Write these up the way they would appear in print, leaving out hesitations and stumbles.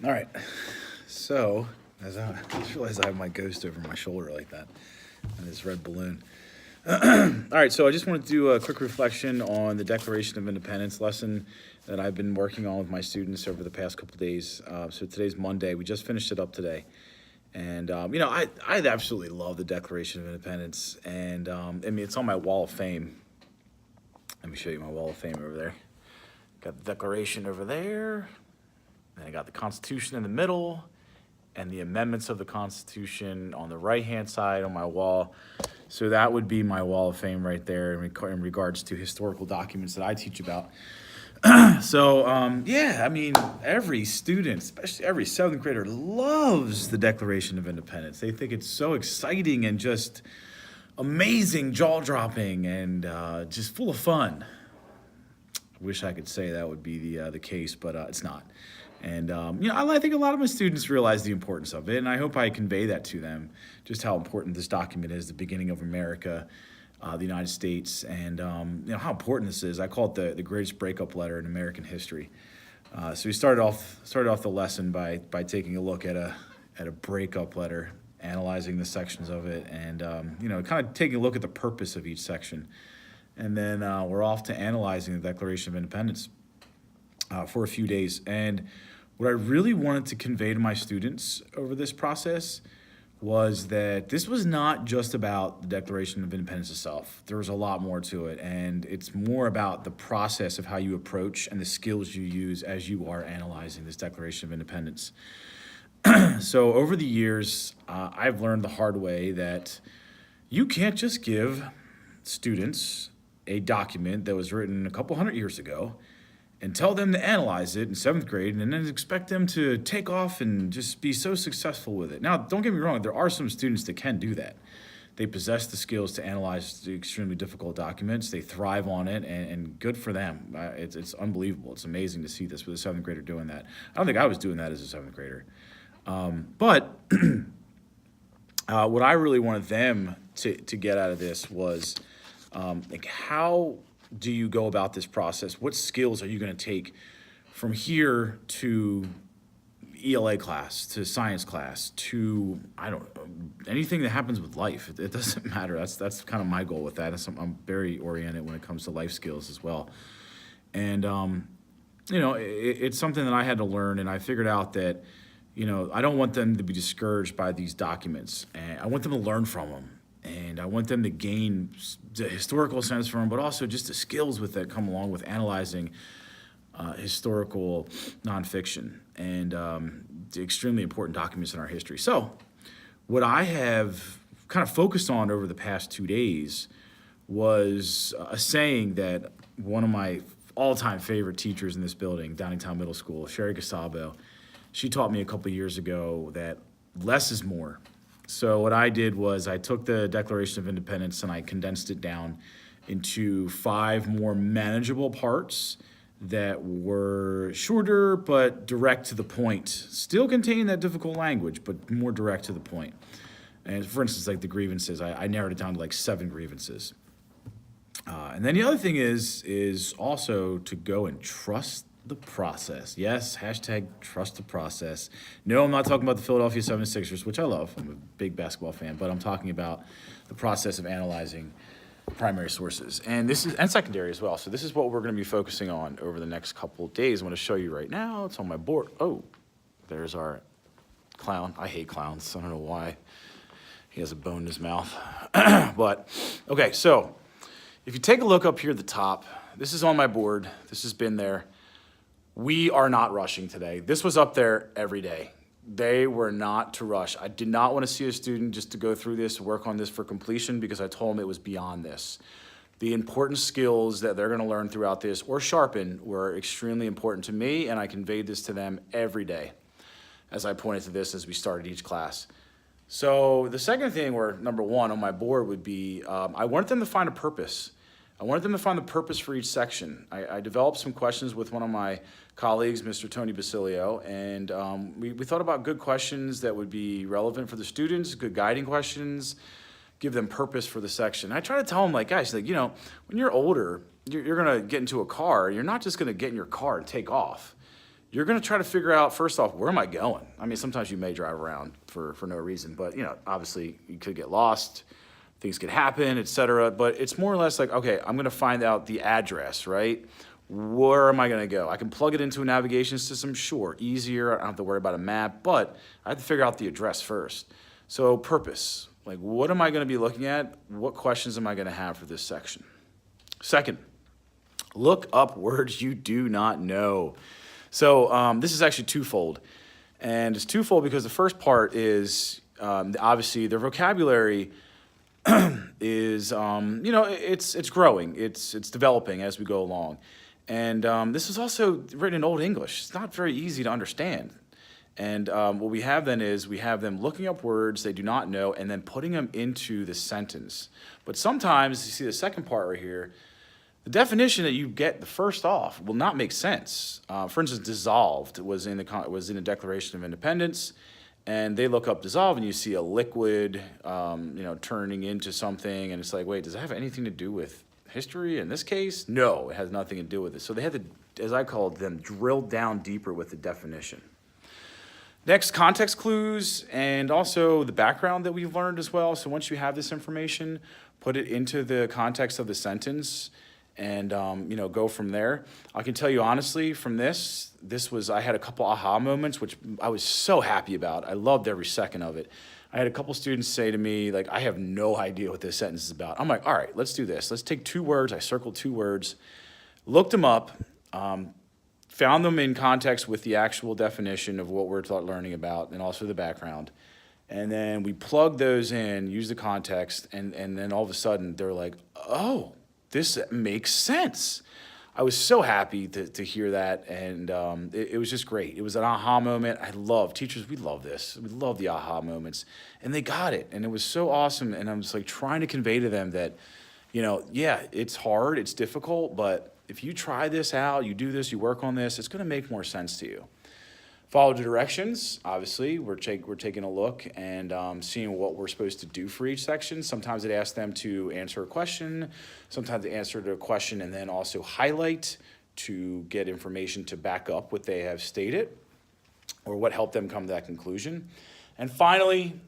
All right, so as I just realized I have my ghost over my shoulder like that, and this red balloon. All right, so I just want to do a quick reflection on the Declaration of Independence lesson that I've been working on with my students over the past couple days. So today's Monday. We just finished it up today. And, I absolutely love the Declaration of Independence. And, it's on my wall of fame. Let me show you my wall of fame over there. Got the Declaration over there. Then I got the Constitution in the middle. And the amendments of the Constitution on the right-hand side on my wall. So that would be my wall of fame right there in regards to historical documents that I teach about. So, every student, especially every seventh grader, loves the Declaration of Independence. They think it's so exciting and just amazing, jaw-dropping, and just full of fun. I wish I could say that would be the case, but it's not. And, I think a lot of my students realize the importance of it, and I hope I convey that to them, just how important this document is, the beginning of America, the United States, and, how important this is. I call it the greatest breakup letter in American history. So we started off the lesson by taking a look at a breakup letter, analyzing the sections of it, and, kind of taking a look at the purpose of each section. And then we're off to analyzing the Declaration of Independence for a few days. And what I really wanted to convey to my students over this process was that this was not just about the Declaration of Independence itself. There was a lot more to it, and it's more about the process of how you approach and the skills you use as you are analyzing this Declaration of Independence. So over the years, I've learned the hard way that you can't just give students a document that was written a couple hundred years ago and tell them to analyze it in seventh grade and then expect them to take off and just be so successful with it. Now, don't get me wrong, there are some students that can do that. They possess the skills to analyze the extremely difficult documents. They thrive on it, and good for them. It's unbelievable. It's amazing to see this with a seventh grader doing that. I don't think I was doing that as a seventh grader. But what I really wanted them to get out of this was how do you go about this process? What skills are you going to take from here to ELA class, to science class, to, anything that happens with life? It doesn't matter. That's kind of my goal with that. I'm very oriented when it comes to life skills as well. And, it's something that I had to learn, and I figured out that, I don't want them to be discouraged by these documents, and I want them to learn from them. And I want them to gain the historical sense from them, but also just the skills that come along with analyzing historical nonfiction and the extremely important documents in our history. So what I have kind of focused on over the past 2 days was a saying that one of my all-time favorite teachers in this building, Downingtown Middle School, Sherry Gasabo, she taught me a couple years ago that less is more. So what I did was I took the Declaration of Independence and I condensed it down into 5 more manageable parts that were shorter but direct to the point. Still contain that difficult language, but more direct to the point. And for instance, like the grievances, I narrowed it down to like 7 grievances. And then the other thing is also to go and trust the process. Yes, hashtag trust the process. No, I'm not talking about the Philadelphia 76ers, which I love. I'm a big basketball fan, but I'm talking about the process of analyzing primary sources. And secondary as well. So this is what we're going to be focusing on over the next couple of days. I'm going to show you right now. It's on my board. Oh, there's our clown. I hate clowns. I don't know why. He has a bone in his mouth. But, okay, so if you take a look up here at the top, this is on my board. This has been there. We are not rushing today. This was up there every day. They were not to rush. I did not want to see a student just to go through this, work on this for completion, because I told them it was beyond this. The important skills that they're going to learn throughout this or sharpen were extremely important to me, and I conveyed this to them every day as I pointed to this as we started each class. So the second thing, or number 1 on my board, would be I wanted them to find a purpose. I wanted them to find the purpose for each section. I developed some questions with one of my colleagues, Mr. Tony Basilio, and we thought about good questions that would be relevant for the students, good guiding questions, give them purpose for the section. I try to tell them, guys, when you're older, you're going to get into a car. You're not just going to get in your car and take off. you're going to try to figure out, first off, where am I going? I mean, sometimes you may drive around for no reason, but, obviously you could get lost, things could happen, etc. But it's more or less like, okay, I'm going to find out the address, right? Where am I going to go? I can plug it into a navigation system, sure, easier. I don't have to worry about a map, but I have to figure out the address first. So purpose, like what am I going to be looking at? What questions am I going to have for this section? Second, look up words you do not know. So this is actually twofold. And it's twofold because the first part is obviously their vocabulary is, it's growing. It's developing as we go along. And this is also written in Old English. It's not very easy to understand. And what we have then is we have them looking up words they do not know and then putting them into the sentence. But sometimes, you see the second part right here, the definition that you get the first off will not make sense. For instance, dissolved was in the Declaration of Independence, and they look up dissolve, and you see a liquid, turning into something, and it's like, wait, does that have anything to do with history in this case? No, it has nothing to do with it. So they had to, as I called them, drill down deeper with the definition. Next, context clues, and also the background that we've learned as well. So once you have this information, put it into the context of the sentence, and go from there. I can tell you honestly, from this was, I had a couple aha moments, which I was so happy about. I loved every second of it. I had a couple students say to me, like, I have no idea what this sentence is about. I'm like, all right, let's do this. Let's take 2 words. I circled 2 words, looked them up, found them in context with the actual definition of what we're learning about and also the background. And then we plugged those in, used the context, and then all of a sudden they're like, oh, this makes sense. I was so happy to hear that, and it was just great. It was an aha moment. I love teachers. We love this. We love the aha moments, and they got it, and it was so awesome. And I'm just like trying to convey to them that, yeah, it's hard, it's difficult, but if you try this out, you do this, you work on this, it's going to make more sense to you. Follow the directions. Obviously, we're taking a look and seeing what we're supposed to do for each section. Sometimes it asks them to answer a question. Sometimes they answer the question and then also highlight to get information to back up what they have stated or what helped them come to that conclusion. And finally,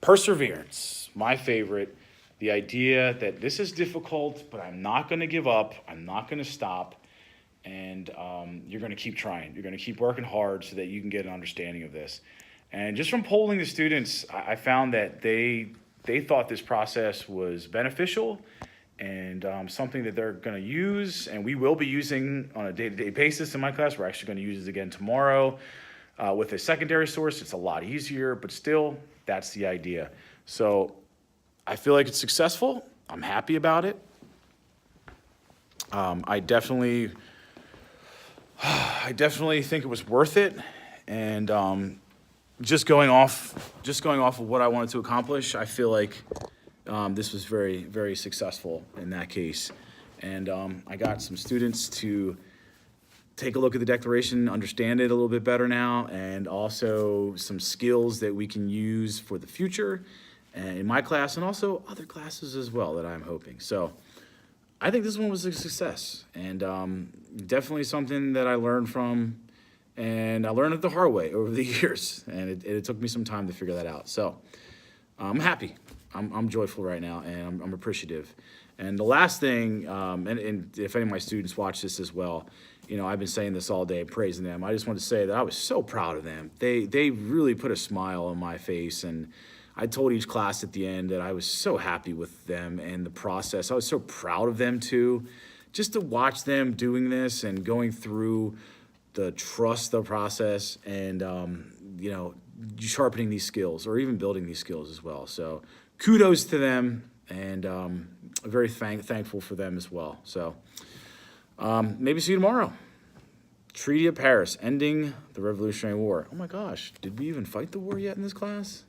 perseverance, my favorite. The idea that this is difficult, but I'm not going to give up. I'm not going to stop. And you're going to keep trying. You're going to keep working hard so that you can get an understanding of this. And just from polling the students, I found that they thought this process was beneficial and something that they're going to use, and we will be using on a day-to-day basis in my class. We're actually going to use it again tomorrow with a secondary source. It's a lot easier, but still, that's the idea. So I feel like it's successful. I'm happy about it. I definitely think it was worth it, and just going off of what I wanted to accomplish, I feel like this was very, very successful in that case. And I got some students to take a look at the Declaration, understand it a little bit better now, and also some skills that we can use for the future in my class and also other classes as well that I'm hoping. So I think this one was a success, and definitely something that I learned from, and I learned it the hard way over the years, and it took me some time to figure that out. So I'm happy. I'm joyful right now, and I'm appreciative. And the last thing, and if any of my students watch this as well, I've been saying this all day, praising them. I just want to say that I was so proud of them. They really put a smile on my face, and I told each class at the end that I was so happy with them and the process. I was so proud of them too, just to watch them doing this and going through the process and, sharpening these skills or even building these skills as well. So kudos to them, and very thankful for them as well. So maybe see you tomorrow. Treaty of Paris, ending the Revolutionary War. Oh my gosh, did we even fight the war yet in this class?